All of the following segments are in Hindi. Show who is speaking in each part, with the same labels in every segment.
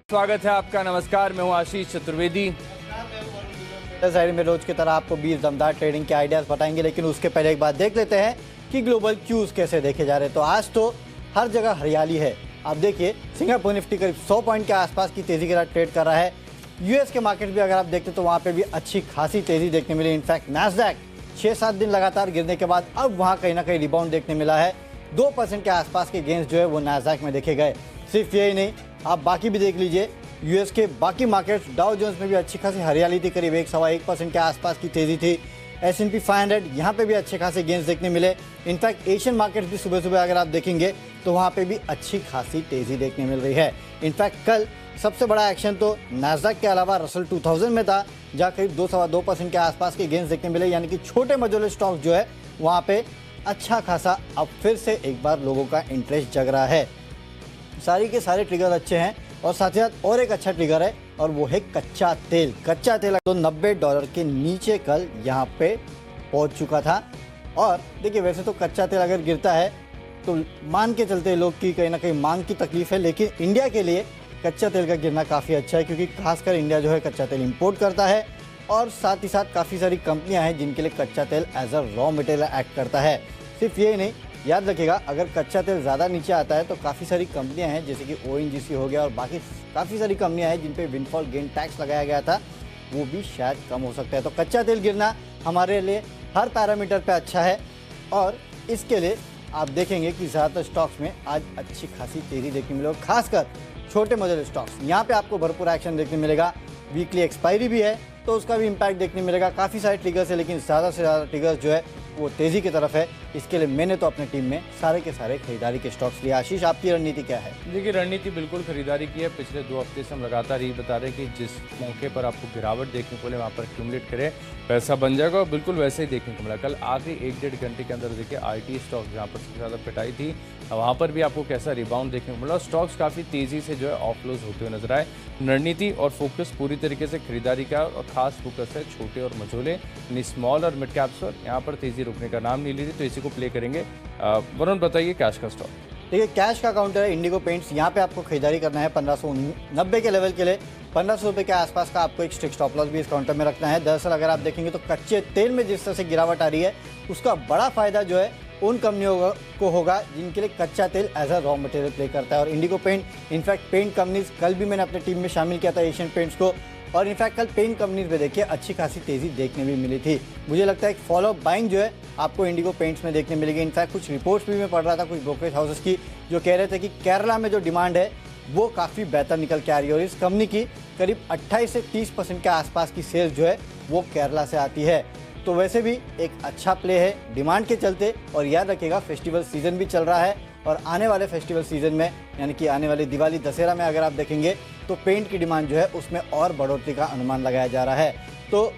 Speaker 1: स्वागत है आपका। नमस्कार, मैं हूं आशीष चतुर्वेदी।
Speaker 2: जाहिर में रोज की तरह आपको 20 दमदार ट्रेडिंग के आइडियाज बताएंगे, लेकिन उसके पहले एक बात देख लेते हैं कि ग्लोबल क्यूज कैसे देखे जा रहे हैं। तो आज तो हर जगह हरियाली है। आप देखिए, सिंगापुर निफ्टी करीब 100 पॉइंट के आसपास की तेजी के साथ ट्रेड कर रहा है। यूएस के मार्केट भी अगर आप देखते तो वहाँ पे भी अच्छी खासी तेजी देखने मिली। इनफैक्ट नैस्डैक 6-7 दिन लगातार गिरने के बाद अब वहाँ कहीं ना कहीं रिबाउंड देखने मिला है। 2% के आसपास के गेंस जो है वो नैस्डैक में देखे गए। सिर्फ यही नहीं, आप बाकी भी देख लीजिए। यूएस के बाकी मार्केट्स, डाउ जोन्स में भी अच्छी खासी हरियाली थी, करीब 1-1.25% के आसपास की तेजी थी। S&P 500 यहाँ पे भी अच्छे खासे गेंस देखने मिले। इनफैक्ट एशियन मार्केट्स भी सुबह सुबह अगर आप देखेंगे तो वहाँ पे भी अच्छी खासी तेजी देखने मिल रही है। इनफैक्ट कल सबसे बड़ा एक्शन तो नैस्डैक के अलावा रसल 2000 में था, जहाँ करीब 2-2.25% के आसपास के गेंस देखने मिले। यानी कि छोटे मझोले स्टॉक जो है वहाँ पे अच्छा खासा अब फिर से एक बार लोगों का इंटरेस्ट जग रहा है। सारी के सारे ट्रिगर अच्छे हैं और साथ ही साथ और एक अच्छा ट्रिगर है और वो है कच्चा तेल। कच्चा तेल तो $90 के नीचे कल यहाँ पे पहुँच चुका था। और देखिए, वैसे तो कच्चा तेल अगर गिरता है तो मान के चलते लोग की कहीं ना कहीं मांग की तकलीफ है, लेकिन इंडिया के लिए कच्चा तेल का गिरना काफ़ी अच्छा है, क्योंकि खासकर इंडिया जो है कच्चा तेल इंपोर्ट करता है और साथ ही साथ काफ़ी सारी कंपनियां हैं जिनके लिए कच्चा तेल as a raw material act करता है। सिर्फ यही नहीं, याद रखिएगा, अगर कच्चा तेल ज़्यादा नीचे आता है तो काफ़ी सारी कंपनियां हैं जैसे कि ONGC हो गया और बाकी काफ़ी सारी कंपनियां हैं जिन पे विंडफॉल गेन टैक्स लगाया गया था, वो भी शायद कम हो सकता है। तो कच्चा तेल गिरना हमारे लिए हर पैरामीटर पे अच्छा है और इसके लिए आप देखेंगे कि ज़्यादातर स्टॉक्स में आज अच्छी खासी तेज़ी देखने मिलेगी। खासकर छोटे मझोले स्टॉक्स, यहाँ पे आपको भरपूर एक्शन देखने मिलेगा। वीकली एक्सपायरी भी है तो उसका भी इम्पैक्ट देखने मिलेगा। काफ़ी सारे ट्रिगर्स है, लेकिन ज़्यादा से ज़्यादा ट्रिगर्स जो है वो तेज़ी की तरफ है। इसके लिए मैंने तो अपनी टीम में सारे के सारे खरीदारी के स्टॉक्स लिए। आशीष, आपकी रणनीति क्या है?
Speaker 1: देखिए, रणनीति बिल्कुल खरीदारी की है। पिछले 2 हफ्ते से हम लगातार यही बता रहे हैं कि जिस मौके पर आपको गिरावट देखने को मिले वहाँ पर एक्यूमुलेट करें, पैसा बन जाएगा और बिल्कुल वैसे ही देखने को मिला। कल आखिरी 1-1.5 घंटे के अंदर देखिए IT स्टॉक जहाँ पर सबसे ज़्यादा पिटाई थी, वहाँ पर भी आपको कैसा रिबाउंड देखने को मिला। स्टॉक्स काफ़ी तेज़ी से जो है ऑफलोज होते हुए नजर आए। रणनीति और फोकस पूरी तरीके से खरीदारी का और खास फोकस है छोटे और मझोले यानी स्मॉल और मिड कैप्स पर। यहाँ पर तेज़ी रुकने का नाम नहीं ले रही, तो इसी को प्ले करेंगे। वरुण, बताइए कैश का स्टॉक।
Speaker 2: देखिए, कैश का काउंटर है इंडिगो पेंट्स। यहाँ पे आपको खरीदारी करना है 1590 के लेवल के लिए। 1500 रुपये के आसपास का आपको एक स्ट्रिक्ट स्टॉप लॉस भी इस काउंटर में रखना है। दरअसल अगर आप देखेंगे तो कच्चे तेल में जिस तरह से गिरावट आ रही है, उसका बड़ा फायदा जो है उन कंपनियों को होगा जिनके लिए कच्चा तेल as a raw material play करता है। और Indigo paint, in fact paint companies, कल भी मैंने अपने टीम में शामिल किया था एशियन पेंट्स को, और इनफैक्ट कल पेंट कंपनीज में देखिए अच्छी खासी तेजी देखने भी मिली थी। मुझे लगता है एक फॉलो बाइंग जो है आपको इंडिगो पेंट्स में देखने मिलेगी। इनफैक्ट कुछ रिपोर्ट्स भी मैं पढ़ रहा था कुछ ब्रोकरेज हाउसेस की, जो कह रहे थे कि केरला में जो डिमांड है वो काफ़ी बेहतर निकल के आ रही है और इस कंपनी की करीब 28 से 30% के आसपास की सेल्स जो है वो केरला से आती है। तो वैसे भी एक अच्छा प्ले है डिमांड के चलते। और याद रखिएगा, फेस्टिवल सीजन भी चल रहा है और आने वाले फेस्टिवल सीजन में यानी कि आने वाली दिवाली दशहरा में अगर आप देखेंगे तो पेंट की डिमांड जो है उसमें और बढ़ोतरी का अनुमान लगाया जा रहा है। तो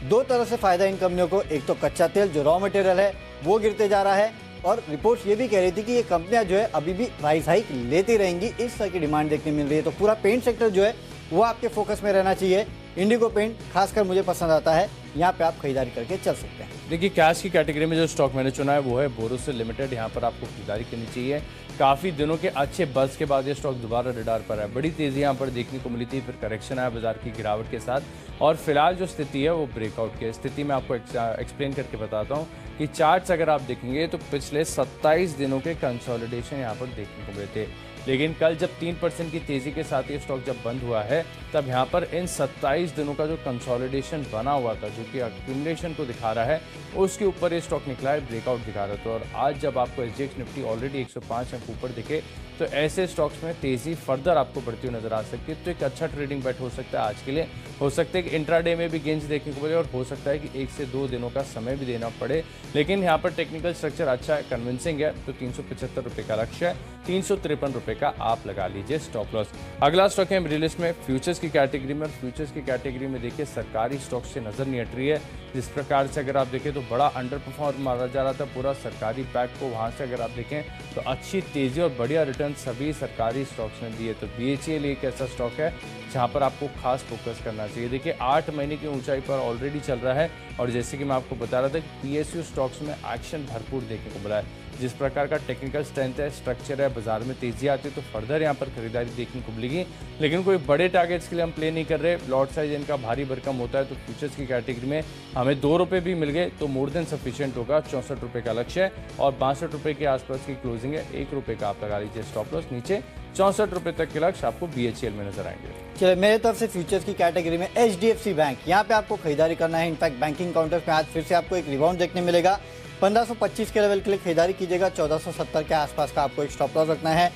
Speaker 2: 2 तरह से फ़ायदा इन कंपनियों को, एक तो कच्चा तेल जो रॉ मटेरियल है वो गिरते जा रहा है, और रिपोर्ट्स ये भी कह रही थी कि ये कंपनियां जो है अभी भी प्राइस हाइक लेती रहेंगी, इस तरह की डिमांड देखने मिल रही है। तो पूरा पेंट सेक्टर जो है वो आपके फोकस में रहना चाहिए। इंडिगो पेंट खासकर मुझे पसंद आता है, यहाँ पे आप खरीदारी करके चल सकते हैं।
Speaker 1: देखिए, कैश की कैटेगरी में जो स्टॉक मैंने चुना है वो है बोरोसिल लिमिटेड। यहाँ पर आपको खरीदारी करनी चाहिए। काफ़ी दिनों के अच्छे बज़ के बाद ये स्टॉक दोबारा रडार पर है। बड़ी तेज़ी यहाँ पर देखने को मिली थी, फिर करेक्शन आया बाजार की गिरावट के साथ, और फिलहाल जो स्थिति है वो ब्रेकआउट की स्थिति में आपको एक्सप्लेन करके बताता हूँ कि चार्ट्स अगर आप देखेंगे तो पिछले 27 दिनों के कंसोलिडेशन यहाँ पर देखने को मिले थे। लेकिन कल जब 3% की तेज़ी के साथ ये स्टॉक जब बंद हुआ है, तब यहाँ पर इन 27 दिनों का जो कंसोलिडेशन बना हुआ था, जो कि एक्यूमुलेशन को दिखा रहा है, उसके ऊपर ये स्टॉक निकला है, ब्रेकआउट दिखा रहा था। और आज जब आपको SGX निफ्टी ऑलरेडी 105 अंक ऊपर दिखे, तो ऐसे स्टॉक्स में तेज़ी फर्दर आपको बढ़ती हुई नजर आ सकती है। तो एक अच्छा ट्रेडिंग बेट हो सकता है आज के लिए। हो सकता है कि इंट्राडे में भी गेंस देखने को मिले और हो सकता है कि 1 से 2 दिनों का समय भी देना पड़े, लेकिन यहाँ पर टेक्निकल स्ट्रक्चर अच्छा है, कन्विंसिंग है। तो 375 रुपये का लक्ष्य है, 353 रुपये का आप लगा लीजिए स्टॉप लॉस। अगला स्टॉक है मेरी लिस्ट में फ्यूचर्स की कैटेगरी में। फ्यूचर्स की कैटेगरी में देखिए सरकारी स्टॉक से नजर नहीं हट रही है। जिस प्रकार से अगर आप देखें तो बड़ा अंडर परफॉर्म माना जा रहा था पूरा सरकारी पैक को, वहाँ से अगर आप देखें तो अच्छी तेजी और बढ़िया रिटर्न सभी सरकारी स्टॉक्स ने दिए। तो BHEL एक ऐसा स्टॉक है जहां पर आपको खास फोकस करना चाहिए। देखिए 8 महीने की ऊंचाई पर ऑलरेडी चल रहा है और जैसे कि मैं आपको बता रहा था कि PSU स्टॉक्स में एक्शन भरपूर देखने को मिला है। जिस प्रकार का टेक्निकल स्ट्रेंथ है, स्ट्रक्चर है, बाजार में तेजी आती है तो फर्दर यहाँ पर खरीदारी देखने को मिलेगी। लेकिन कोई बड़े टारगेट्स के लिए हम प्ले नहीं कर रहे, लॉट साइज इनका भारी भरकम होता है तो फ्यूचर्स की कैटेगरी में हमें 2 रुपये भी मिल गए तो मोर देन सफिशिएंट होगा। 64 रुपये का लक्ष्य है और 62 रुपये के आसपास की क्लोजिंग है। 1 रुपये का आप लगा लीजिए स्टॉप लॉस, नीचे 64 रुपये तक के लक्ष्य आपको BHEL में नजर आएंगे।
Speaker 2: चलिए, मेरे तरफ से फ्यूचर्स की कैटेगरी में HDFC बैंक, यहाँ पे आपको खरीदारी करना है। इनफैक्ट बैंकिंग काउंटर्स में आज फिर से आपको एक रिबाउंड देखने मिलेगा। 1525 के लेवल के लिए खरीदारी कीजिएगा। 1470 के आसपास का आपको एक स्टॉप लॉस रखना है।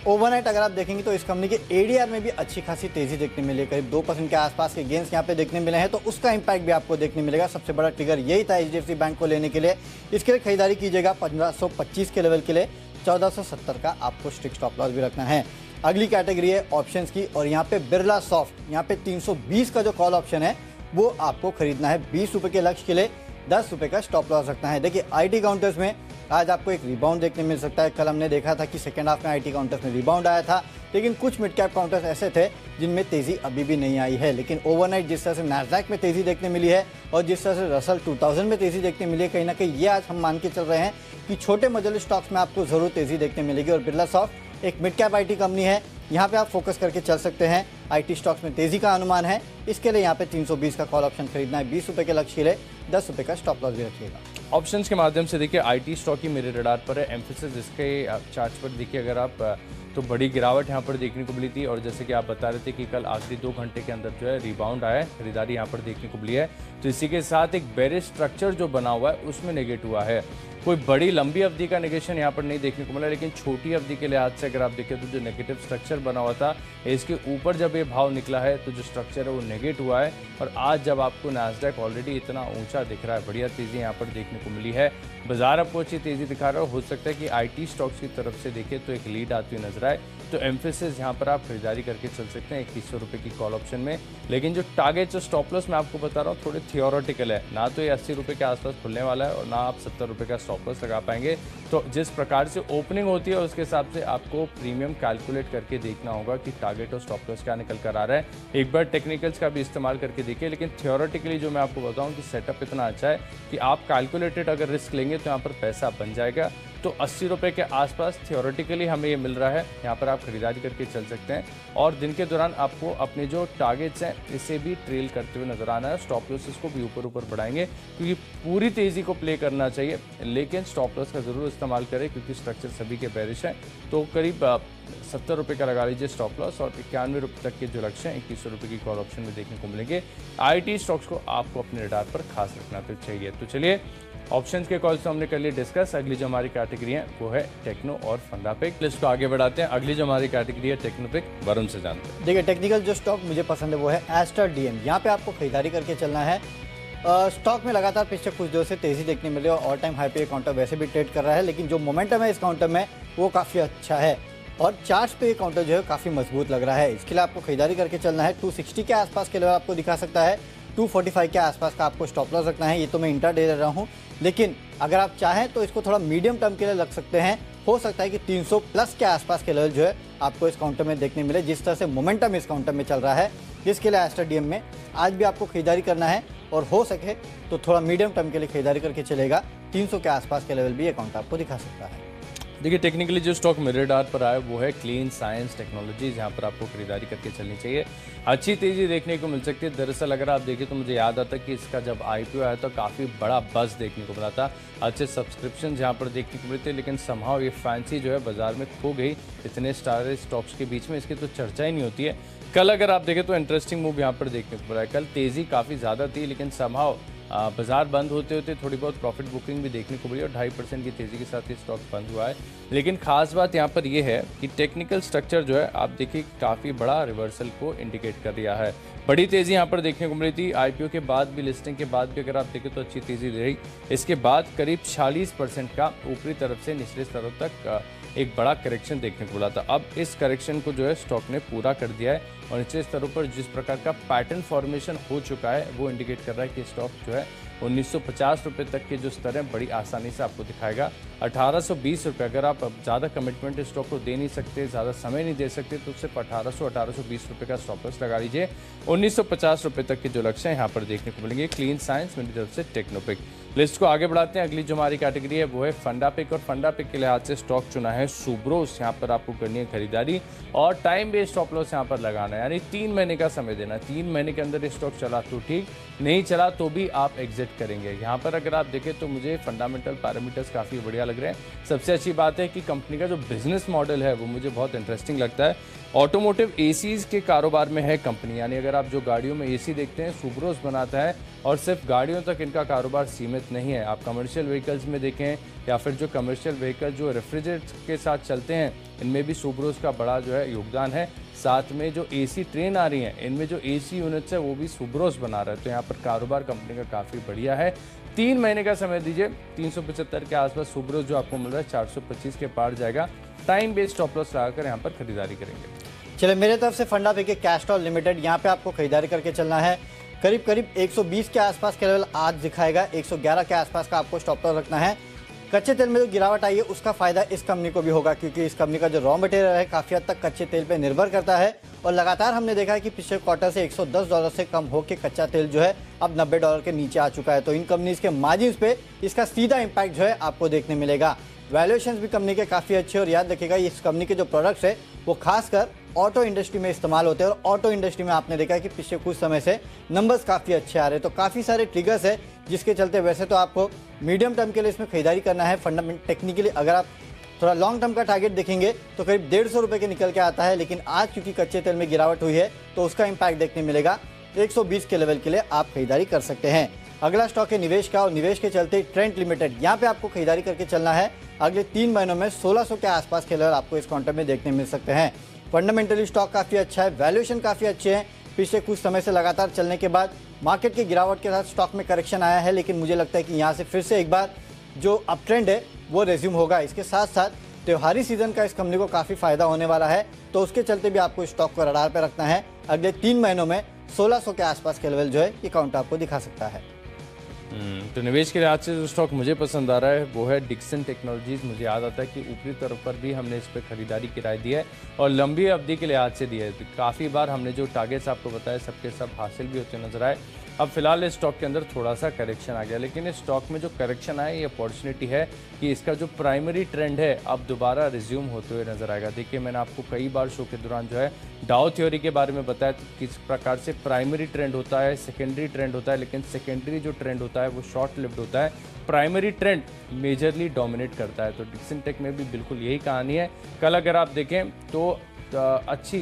Speaker 2: ओवरनाइट अगर आप देखेंगे तो इस कंपनी के ADR में भी अच्छी खासी तेजी देखने मिली, करीब 2% के आसपास के गेंस यहाँ पे देखने मिले हैं, तो उसका इंपैक्ट भी आपको देखने मिलेगा। सबसे बड़ा ट्रिगर यही था HDFC बैंक को लेने के लिए। इसके लिए खरीदारी कीजिएगा 1525 के लेवल के लिए। 1470 का आपको स्ट्रिक्ट स्टॉप लॉस भी रखना है। अगली कैटेगरी है ऑप्शंस की और यहाँ पे बिरला सॉफ्ट, यहाँ पे 320 का जो कॉल ऑप्शन है वो आपको खरीदना है 20 रुपये के लक्ष्य के लिए। 10 रुपये का स्टॉप लॉस रखना है। देखिए, IT काउंटर्स में आज आपको एक रिबाउंड देखने मिल सकता है। कल हमने देखा था कि सेकेंड हाफ में IT काउंटर्स में रिबाउंड आया था, लेकिन कुछ मिड कैप काउंटर्स ऐसे थे जिनमें तेजी अभी भी नहीं आई है। लेकिन ओवरनाइट जिस तरह से नैस्डैक में तेजी देखने मिली है और जिस तरह से रसल 2000 में तेजी देखने मिली है, कहीं ना कहीं ये आज हम मान के चल रहे हैं कि छोटे मजल स्टॉक्स में आपको जरूर तेजी देखने मिलेगी। और बिरला सॉफ्ट एक मिड कैप IT कंपनी है, यहाँ पे आप फोकस करके चल सकते हैं। IT स्टॉक्स में तेजी का अनुमान है, इसके लिए यहाँ पे 320 का कॉल ऑप्शन खरीदना है 20 रुपये के लक्ष्य के लिए। 10 रुपये का स्टॉप लॉस भी रखिएगा।
Speaker 1: ऑप्शंस के माध्यम से देखिए IT स्टॉक ही मेरे रडार पर है। एम्फेसिस इसके चार्ट पर देखिए अगर आप तो बड़ी गिरावट यहाँ पर देखने को मिली थी और जैसे कि आप बता रहे थे कि कल आखिरी 2 घंटे के अंदर जो है रिबाउंड आया है, खरीदारी यहाँ पर देखने को मिली है। तो इसी के साथ एक बेरिश स्ट्रक्चर जो बना हुआ है उसमें नेगेट हुआ है। कोई बड़ी लंबी अवधि का नेगेशन यहाँ पर नहीं देखने को मिला, लेकिन छोटी अवधि के लिहाज से अगर आप देखें तो जो नेगेटिव स्ट्रक्चर बना हुआ था इसके ऊपर जब ये भाव निकला है तो जो स्ट्रक्चर है वो नेगेट हुआ है। और आज जब आपको नैस्डैक ऑलरेडी इतना ऊंचा दिख रहा है, बढ़िया तेजी यहाँ पर देखने को मिली है, बाजार आपको अच्छी तेजी दिखा रहा है। हो सकता है कि IT स्टॉक्स की तरफ से देखें तो एक लीड आती हुई नजर आए, तो एम्फेसिस यहाँ पर आप खरीदारी करके चल सकते हैं 2100 रुपये की कॉल ऑप्शन में। लेकिन जो टारगेट जो स्टॉप लॉस मैं आपको बता रहा हूँ थोड़े थियोरेटिकल है, ना तो ये 80 रुपये के आसपास खुलने वाला है और ना आप 70 रुपये का स्टॉप लॉस लगा पाएंगे। तो जिस प्रकार से ओपनिंग होती है उसके हिसाब से आपको प्रीमियम कैलकुलेट करके देखना होगा कि टारगेट और स्टॉप लॉस क्या निकल कर आ रहा है। एक बार टेक्निकल्स का भी इस्तेमाल करके देखिए, लेकिन थियोरेटिकली जो मैं आपको बताऊं कि सेटअप इतना अच्छा है कि आप कैलकुलेटेड अगर रिस्क लेंगे तो यहाँ पर पैसा बन जाएगा। तो 80 रुपये के आसपास थियोरेटिकली हमें ये मिल रहा है, यहाँ पर आप खरीदारी करके चल सकते हैं। और दिन के दौरान आपको अपने जो टारगेट्स हैं इसे भी ट्रेल करते हुए नजर आना है। स्टॉप लॉसेस को भी ऊपर ऊपर बढ़ाएंगे क्योंकि पूरी तेज़ी को प्ले करना चाहिए, लेकिन स्टॉप लॉस का ज़रूर इस्तेमाल करें क्योंकि स्ट्रक्चर सभी के बेरिश हैं। तो करीब 70 रुपये का लगा लीजिए स्टॉप लॉस और 91 रुपये तक के जो लक्ष्य हैं 2100 रुपये की कॉल ऑप्शन में देखने को मिलेंगे। IT स्टॉक्स को आपको अपने रडार पर खास रखना तो चाहिए। तो चलिए, ऑप्शंस के कॉल से हमने कर लिए डिस्कस। अगली जो हमारी कैटेगरी है वो है टेक्नो और फंडापिक। लिस्ट को आगे बढ़ाते हैं। अगली जो हमारी कैटेगरी है टेक्नोपिक, वरुण से जानते हैं।
Speaker 2: देखिए, टेक्निकल जो स्टॉक मुझे पसंद है वो है एस्टर DM। यहाँ पे आपको खरीदारी करके चलना है। स्टॉक में लगातार पिछले कुछ दिनों से तेजी देखने मिली और ऑल टाइम हाई पे ये काउंटर वैसे भी ट्रेड कर रहा है, लेकिन जो मोमेंटम है इस काउंटर में वो काफ़ी अच्छा है और चार्ट्स पे ये काउंटर जो है काफ़ी मजबूत लग रहा है। इसके लिए आपको खरीदारी करके चलना है। 260 के आसपास के लेवल आपको दिखा सकता है। 245 के आसपास का आपको स्टॉप लॉस रखना है। ये तो मैं इंट्राडे दे रहा हूँ, लेकिन अगर आप चाहें तो इसको थोड़ा मीडियम टर्म के लिए रख सकते हैं। हो सकता है कि 300 प्लस के आसपास के लेवल जो है आपको इस काउंटर में देखने मिले, जिस तरह से मोमेंटम इस काउंटर में चल रहा है। जिसके लिए एस्टर DM में आज भी आपको खरीदारी करना है और हो सके तो थोड़ा मीडियम टर्म के लिए खरीदारी करके चलेगा। 300 के आसपास के लेवल भी ये काउंटर आपको दिखा सकता है।
Speaker 1: देखिए, टेक्निकली जो स्टॉक मेरे रडार पर आया वो है क्लीन साइंस टेक्नोलॉजीज। यहाँ पर आपको खरीदारी करके चलनी चाहिए, अच्छी तेजी देखने को मिल सकती है। दरअसल अगर आप देखें तो मुझे याद आता है कि इसका जब IPO आया तो काफ़ी बड़ा बज़ देखने को मिला था, अच्छे सब्सक्रिप्शन यहाँ पर देखने को मिले थे, लेकिन समहाउ ये फैंसी जो है बाजार में खो गई। इतने सारे स्टॉक्स के बीच में इसकी तो चर्चा ही नहीं होती है। कल अगर आप देखें तो इंटरेस्टिंग मूव यहाँ पर देखने को मिला है। कल तेज़ी काफ़ी ज़्यादा थी, लेकिन समहाउ बाजार बंद होते होते थोड़ी बहुत प्रॉफिट बुकिंग भी देखने को मिली और 2.5% की तेज़ी के साथ ये स्टॉक बंद हुआ है। लेकिन खास बात यहाँ पर यह है कि टेक्निकल स्ट्रक्चर जो है आप देखिए काफ़ी बड़ा रिवर्सल को इंडिकेट कर रहा है। बड़ी तेज़ी यहाँ पर देखने को मिली थी। IPO के बाद भी, लिस्टिंग के बाद भी अगर आप देखें तो अच्छी तेज़ी रही। इसके बाद करीब 46% का ऊपरी तरफ से निचले स्तरों तक एक बड़ा करेक्शन देखने को मिला था। अब इस करेक्शन को जो है स्टॉक ने पूरा कर दिया है और निचले स्तरों पर जिस प्रकार का पैटर्न फॉर्मेशन हो चुका है वो इंडिकेट कर रहा है कि स्टॉक जो है 1950 रुपये तक के जो स्तर हैं बड़ी आसानी से आपको दिखाएगा। 1820 रुपये, अगर आप ज़्यादा कमिटमेंट स्टॉक को दे नहीं सकते, ज़्यादा समय नहीं दे सकते, तो सिर्फ 1820 रुपये का स्टॉप लॉस लगा लीजिए। 1950 रुपये तक के जो लक्ष्य हैं यहाँ पर देखने को मिलेंगे। क्लीन साइंस मेरी तरफ से टेक्नोपिक। लिस्ट को आगे बढ़ाते हैं। अगली जो हमारी कैटेगरी है वो है फंडा पिक, और फंडा पिक के लिहाज से स्टॉक चुना है सुब्रोस। यहाँ पर आपको करनी है खरीदारी और टाइम बेस्ड स्टॉप लॉस यहाँ पर लगाना है, यानी 3 महीने का समय देना। 3 महीने के अंदर ये स्टॉक चला तो ठीक, नहीं चला तो भी आप एग्जिट करेंगे। यहाँ पर अगर आप देखें तो मुझे फंडामेंटल पैरामीटर्स काफ़ी बढ़िया लग रहे हैं। सबसे अच्छी बात है कि कंपनी का जो बिजनेस मॉडल है वो मुझे बहुत इंटरेस्टिंग लगता है। ऑटोमोटिव एसीज़ के कारोबार में है कंपनी, यानी अगर आप जो गाड़ियों में एसी देखते हैं सुब्रोस बनाता है, और सिर्फ गाड़ियों तक इनका कारोबार सीमित नहीं है। आप कमर्शियल व्हीकल्स में देखें या फिर जो कमर्शियल व्हीकल जो रेफ्रिजरेटर के साथ चलते हैं, इनमें भी सुब्रोस का बड़ा जो है योगदान है। साथ में जो एसी ट्रेन आ रही हैं, इनमें जो एसी यूनिट्स है वो भी सुब्रोस बना रहा है। तो यहाँ पर कारोबार कंपनी का काफ़ी बढ़िया है। 3 महीने का समय दीजिए, 375 के आसपास सुब्रोस जो आपको मिल रहा है 425 के पार जाएगा। टाइम बेस्ड स्टॉप लॉस लगाकर यहाँ पर खरीदारी करेंगे।
Speaker 2: चलिए, मेरे तरफ से फंडा पिक के कैस्ट्रॉल लिमिटेड, यहाँ पे आपको खरीदारी करके चलना है। करीब करीब 120 के आसपास का लेवल आज दिखाएगा, 111 के आसपास का आपको स्टॉप लॉस रखना है। कच्चे तेल में जो गिरावट आई है उसका फायदा इस कंपनी को भी होगा, क्योंकि इस कंपनी का जो रॉ मटेरियल है काफ़ी हद तक कच्चे तेल पे निर्भर करता है, और लगातार हमने देखा है कि पिछले क्वार्टर से $110 से कम होकर कच्चा तेल जो है अब $90 के नीचे आ चुका है। तो इन कंपनीज के मार्जिन्स पे इसका सीधा इम्पैक्ट जो है आपको देखने मिलेगा। वैल्यूएशंस भी कंपनी के काफ़ी अच्छे, और याद रखिएगा इस कंपनी के जो प्रोडक्ट्स है वो खासकर ऑटो इंडस्ट्री में इस्तेमाल होते हैं, और ऑटो इंडस्ट्री में आपने देखा है कि पिछले कुछ समय से नंबर्स काफ़ी अच्छे आ रहे हैं। तो काफ़ी सारे ट्रिगर्स है जिसके चलते वैसे तो आपको मीडियम टर्म के लिए इसमें खरीदारी करना है। फंडामेंट टेक्निकली अगर आप थोड़ा लॉन्ग टर्म का टारगेट देखेंगे तो करीब ₹150 के निकल के आता है, लेकिन आज क्योंकि कच्चे तेल में गिरावट हुई है तो उसका इम्पैक्ट देखने मिलेगा। 120 के लेवल के लिए आप खरीदारी कर सकते हैं। अगला स्टॉक है निवेश का, और निवेश के चलते ट्रेंट लिमिटेड, यहाँ पे आपको खरीदारी करके चलना है। अगले 3 महीनों में 1600 के आसपास के लेवल आपको इस काउंटर में देखने मिल सकते हैं। फंडामेंटली स्टॉक काफ़ी अच्छा है, वैल्यूएशन काफ़ी अच्छे हैं। पिछले कुछ समय से लगातार चलने के बाद मार्केट की गिरावट के साथ स्टॉक में करेक्शन आया है, लेकिन मुझे लगता है कि यहाँ से फिर से एक बार जो अप ट्रेंड है वो रेज्यूम होगा। इसके साथ साथ त्योहारी सीजन का इस कंपनी को काफ़ी फायदा होने वाला है, तो उसके चलते भी आपको स्टॉक को रडार पर रखना है। अगले 3 महीनों में 1600 के आसपास के लेवल जो है ये काउंटर आपको दिखा सकता है।
Speaker 1: तो निवेश के लिहाज से जो स्टॉक मुझे पसंद आ रहा है वो है डिक्सन टेक्नोलॉजीज। मुझे याद आता है कि ऊपरी तरफ पर भी हमने इस पर खरीदारी की राय दी है और लंबी अवधि के लिहाज से दी है। तो काफ़ी बार हमने जो टारगेट्स आपको बताए सबके सब हासिल भी होते नजर आए। अब फिलहाल इस स्टॉक के अंदर थोड़ा सा करेक्शन आ गया, लेकिन इस स्टॉक में जो करेक्शन आया ये अपॉर्चुनिटी है कि इसका जो प्राइमरी ट्रेंड है अब दोबारा रिज्यूम होते हुए नजर आएगा। देखिए, मैंने आपको कई बार शो के दौरान जो है डाउ थ्योरी के बारे में बताया तो किस प्रकार से प्राइमरी ट्रेंड होता है, सेकेंडरी ट्रेंड होता है, लेकिन सेकेंडरी जो ट्रेंड होता है वो शॉर्ट लिव्ड होता है, प्राइमरी ट्रेंड मेजरली डोमिनेट करता है। तो डिक्सन टेक में भी बिल्कुल यही कहानी है। कल अगर आप देखें तो अच्छी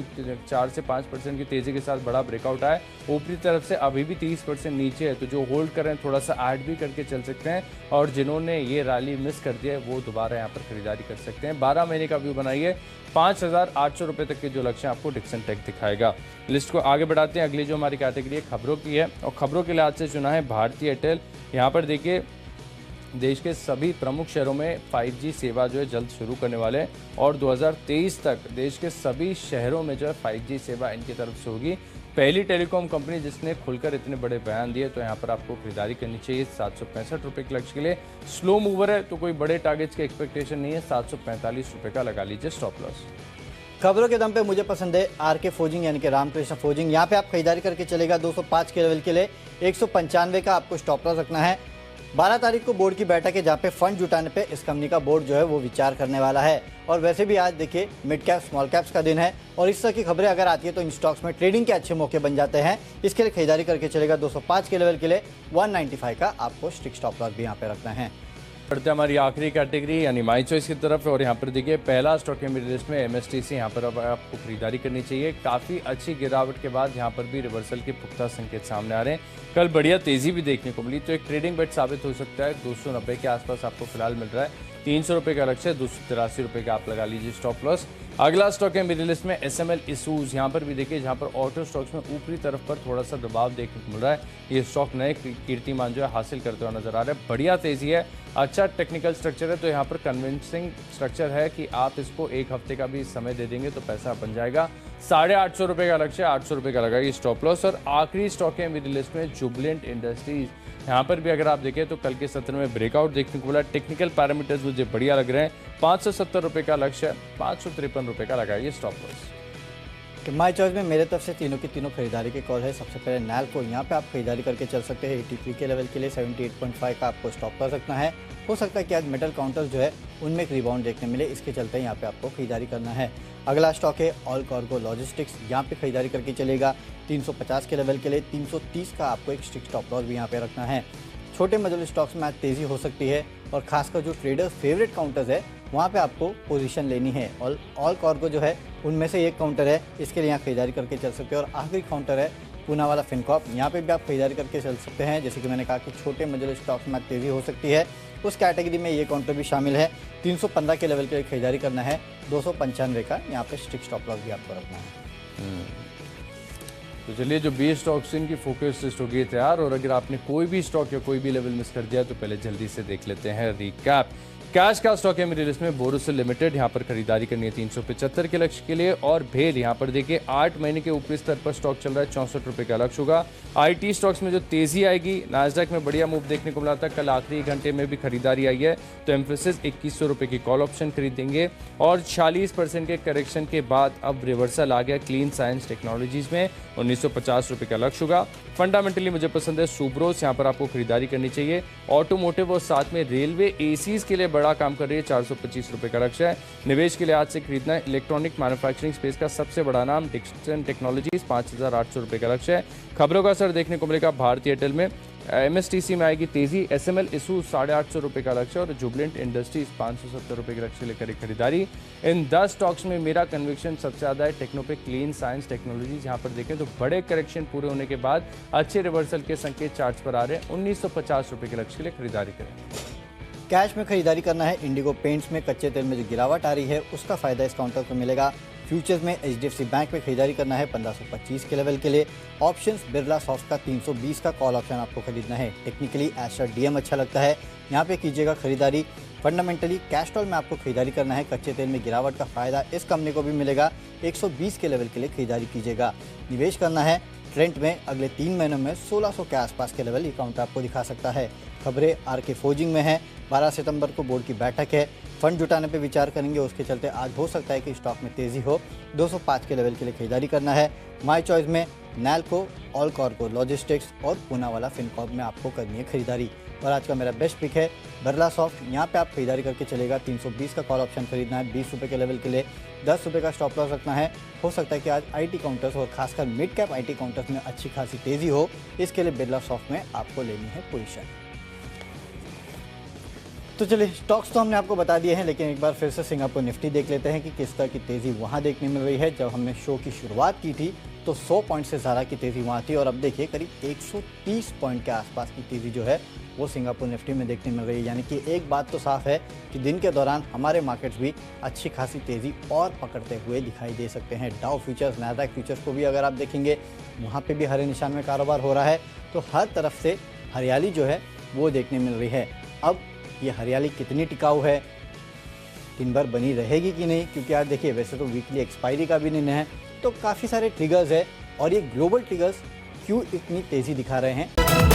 Speaker 1: 4 से 5% की तेज़ी के साथ बड़ा ब्रेकआउट आया, ऊपरी तरफ से अभी भी 30% नीचे है। तो जो होल्ड कर रहे हैं थोड़ा सा ऐड भी करके चल सकते हैं, और जिन्होंने ये रैली मिस कर दिया है वो दोबारा यहाँ पर खरीदारी कर सकते हैं। 12 महीने का व्यू बनाइए, 5,800 रुपये तक के जो लक्ष्य आपको डिक्सन टेक दिखाएगा। लिस्ट को आगे बढ़ाते हैं। अगली जो हमारी कैटेगरी है खबरों की है, और खबरों के लिहाज से चुना है भारतीय एयरटेल। यहाँ पर देखिए देश के सभी प्रमुख शहरों में 5G सेवा जो है जल्द शुरू करने वाले हैं, और 2023 तक देश के सभी शहरों में जो है 5G सेवा इनकी तरफ से होगी। पहली टेलीकॉम कंपनी जिसने खुलकर इतने बड़े बयान दिए, तो यहाँ पर आपको खरीदारी करनी चाहिए। 765 रुपये के लक्ष्य के लिए स्लो मूवर है, तो कोई बड़े टारगेट्स की एक्सपेक्टेशन नहीं है। 745 रुपये का लगा लीजिए स्टॉप लॉस।
Speaker 2: खबरों के दम पे मुझे पसंद है आरके फोर्जिंग, यानी कि रामकृष्ण फोर्जिंग। यहाँ पे आप खरीदारी करके चलेगा 205 के लेवल के लिए 195 का आपको स्टॉप लॉस रखना है। 12 तारीख को बोर्ड की बैठक है जहाँ पे फंड जुटाने पे इस कंपनी का बोर्ड जो है वो विचार करने वाला है। और वैसे भी आज देखिए मिड कैप स्मॉल कैप्स का दिन है, और इस तरह की खबरें अगर आती है तो इन स्टॉक्स में ट्रेडिंग के अच्छे मौके बन जाते हैं। इसके लिए खरीदारी करके चलेगा 205 के लेवल के लिए 195 का आपको स्ट्रिक्ट स्टॉप लॉस भी यहाँ पे रखना है।
Speaker 1: बढ़ते हमारी आखिरी कैटेगरी यानी माई चॉइस की तरफ, और यहाँ पर देखिए पहला स्टॉक है मेरी लिस्ट में MSTC। यहाँ पर अब आपको खरीदारी करनी चाहिए। काफ़ी अच्छी गिरावट के बाद यहाँ पर भी रिवर्सल के पुख्ता संकेत सामने आ रहे हैं। कल बढ़िया तेज़ी भी देखने को मिली, तो एक ट्रेडिंग बेट साबित हो सकता है। 290 के आसपास आपको फिलहाल मिल रहा है। 300 रुपये का लक्ष्य है, 283 रुपये का आप लगा लीजिए स्टॉप लॉस। अगला स्टॉक है मेरी लिस्ट में SML इशूज़। यहाँ पर भी देखिए जहाँ पर ऑटो स्टॉक्स में ऊपरी तरफ पर थोड़ा सा दबाव देखने को मिल रहा है। ये स्टॉक नए कीर्तिमान जो है हासिल करते हुए नजर आ रहा है। बढ़िया तेज़ी है, अच्छा टेक्निकल स्ट्रक्चर है, तो यहाँ पर कन्विंसिंग स्ट्रक्चर है कि आप इसको एक हफ्ते का भी समय दे देंगे तो पैसा बन जाएगा। 850 रुपये का लक्ष्य, 800 रुपये का लगाइए स्टॉप लॉस। और आखिरी स्टॉक है मेरी लिस्ट में जुबिलेंट इंडस्ट्रीज। यहाँ पर भी अगर आप देखें तो कल के सत्र में ब्रेकआउट देखने को मिला। टेक्निकल पैरामीटर्स मुझे बढ़िया लग रहे हैं। 570 रुपये का लक्ष्य है, 553 रुपये का लगाइए स्टॉप लॉस।
Speaker 2: कि माई चॉइस में मेरे तरफ से तीनों की तीनों खरीदारी के कॉल है। सबसे पहले नैल्को, यहाँ पे आप खरीदारी करके चल सकते हैं। 83 के लेवल के लिए 78.5 का आपको स्टॉप कर सकना है। हो सकता है कि आज मेटल काउंटर्स जो है उनमें एक रिबाउंड देखने मिले, इसके चलते यहाँ पे आपको खरीदारी करना है। अगला स्टॉक है ऑल कार्गो लॉजिस्टिक्स, यहाँ पे खरीदारी करके चलेगा 350 के लेवल के लिए। 330 का आपको एक स्ट्रिक्ट स्टॉप लॉस भी यहाँ पे रखना है। छोटे मजल स्टॉक्स में आज तेज़ी हो सकती है और खासकर जो ट्रेडर्स फेवरेट काउंटर्स है वहाँ पे आपको पोजीशन लेनी है। ऑल कार्गो जो है उनमें से एक काउंटर है, इसके लिए यहाँ खरीदारी करके चल सकते हैं। और आखिरी काउंटर है पूना वाला फिनकॉर्प, यहाँ पे भी आप खरीदारी करके चल सकते हैं। जैसे कि मैंने कहा कि छोटे मजल स्टॉक्स में तेज़ी हो सकती है, उस कैटेगरी में ये काउंटर भी शामिल है। 315 के लेवल के लिए खरीदारी करना है। 295 का यहाँ पे स्ट्रिक्ट स्टॉप लॉस भी आपको रखना है।
Speaker 1: तो चलिए, जो 20 स्टॉक्स इनकी फोकस लिस्ट हो गई तैयार, और अगर आपने कोई भी स्टॉक या कोई भी लेवल मिस कर दिया तो पहले जल्दी से देख लेते हैं रिकैप। कैश का स्टॉक है मेरी लिस्ट में बोरोसिल लिमिटेड, यहाँ पर खरीदारी करनी है 375 के लक्ष्य के लिए। और भेल यहाँ पर देखिए 8 महीने के ऊपरी स्तर पर स्टॉक चल रहा है, 64 रुपये का लक्ष्य होगा। आईटी स्टॉक्स में जो तेजी आएगी, नास्डैक में बढ़िया मूव देखने को मिला था, कल आखिरी घंटे में भी खरीदारी आई है, तो एम्फेसिस 2100 रुपये की कॉल ऑप्शन खरीदेंगे। और 46% के करेक्शन के बाद अब रिवर्सल आ गया क्लीन साइंस टेक्नोलॉजीज में, 1950 रुपये का लक्ष्य होगा। फंडामेंटली मुझे पसंद है सुब्रोस, यहाँ पर आपको खरीदारी करनी चाहिए। ऑटोमोटिव और साथ में रेलवे एसीज के लिए बड़ा काम कर रही है, 425 रुपये का लक्ष्य है। निवेश के लिए आज से खरीदना है। इलेक्ट्रॉनिक मैन्युफैक्चरिंग स्पेस का सबसे बड़ा नाम डिक्सन टेक्नोलॉजीज, 5800 रुपये का लक्ष्य है। खबरों का असर देखने को मिलेगा भारतीय एयरटेल में। एमएसटीसी में आएगी तेजी। एसएमएल इशू 850 रुपये का लक्ष्य, और जुबलेंट इंडस्ट्रीज 570 रुपये के लक्ष्य लेकर खरीदारी। इन 10 स्टॉक्स में मेरा कन्विक्शन सबसे ज़्यादा है टेक्नोपे क्लीन साइंस टेक्नोलॉजीज। यहाँ पर देखें तो बड़े करेक्शन पूरे होने के बाद अच्छे रिवर्सल के संकेत चार्ट्स पर आ रहे हैं। 1950 रुपये के लक्ष्य के लिए खरीदारी करें।
Speaker 2: कैश में खरीदारी करना है। इंडिगो पेंट्स में कच्चे तेल में जो गिरावट आ रही है उसका फायदा इस काउंटर को मिलेगा। फ्यूचर्स में एचडीएफसी बैंक में खरीदारी करना है 1525 के लेवल के लिए। ऑप्शंस बिरला सॉफ्ट का 320 का कॉल ऑप्शन आपको खरीदना है। टेक्निकली एस्टर डीएम अच्छा लगता है, यहाँ पे कीजिएगा खरीदारी। फंडामेंटली कैस्ट्रॉल में आपको खरीदारी करना है। कच्चे तेल में गिरावट का फायदा इस कंपनी को भी मिलेगा। 120 के लेवल के लिए खरीदारी कीजिएगा। निवेश करना है ट्रेंट में अगले 3 महीनों में 1600 के आसपास के लेवल ये काउंटर आपको दिखा सकता है। खबरें आरके फोर्जिंग में है। 12 सितंबर को बोर्ड की बैठक है, फंड जुटाने पर विचार करेंगे, उसके चलते आज हो सकता है कि स्टॉक में तेजी हो। 205 के लेवल के लिए खरीदारी करना है। माई चॉइस में नैल्को, ऑल कार्गो लॉजिस्टिक्स और पूना वाला फिनकॉर्प में आपको करनी है खरीदारी। और आज का मेरा बेस्ट पिक है बिरला सॉफ्ट, यहाँ पे आप खरीदारी करके चलेगा। 320 का कॉल ऑप्शन खरीदना है 20 रुपये के लेवल के लिए। 10 रुपये का स्टॉप लॉस रखना है। हो सकता है कि आज आईटी काउंटर्स और खासकर मिड कैप आईटी काउंटर्स में अच्छी खासी तेजी हो, इसके लिए बिरला सॉफ्ट में आपको लेनी है पोजीशन। तो चलिए, स्टॉक्स तो हमने आपको बता दिए हैं, लेकिन एक बार फिर से सिंगापुर निफ्टी देख लेते हैं कि किस तरह की तेज़ी वहाँ देखने मिल रही है। जब हमने शो की शुरुआत की थी तो 100 पॉइंट से ज़्यादा की तेज़ी वहाँ थी, और अब देखिए करीब 130 पॉइंट के आसपास की तेज़ी जो है वो सिंगापुर निफ्टी में देखने मिल रही है। यानी कि एक बात तो साफ है कि दिन के दौरान हमारे मार्केट्स भी अच्छी खासी तेज़ी और पकड़ते हुए दिखाई दे सकते हैं। डाउ फ्यूचर्स, नैस्डैक फ्यूचर्स को भी अगर आप देखेंगे वहाँ पे भी हरे निशान में कारोबार हो रहा है, तो हर तरफ से हरियाली जो है वो देखने मिल रही है। अब ये हरियाली कितनी टिकाऊ है, दिन भर बनी रहेगी कि नहीं, क्योंकि आज देखिए वैसे तो वीकली एक्सपायरी का भी दिन है, तो काफ़ी सारे ट्रिगर्स है। और ये ग्लोबल ट्रिगर्स क्यों इतनी तेज़ी दिखा रहे हैं।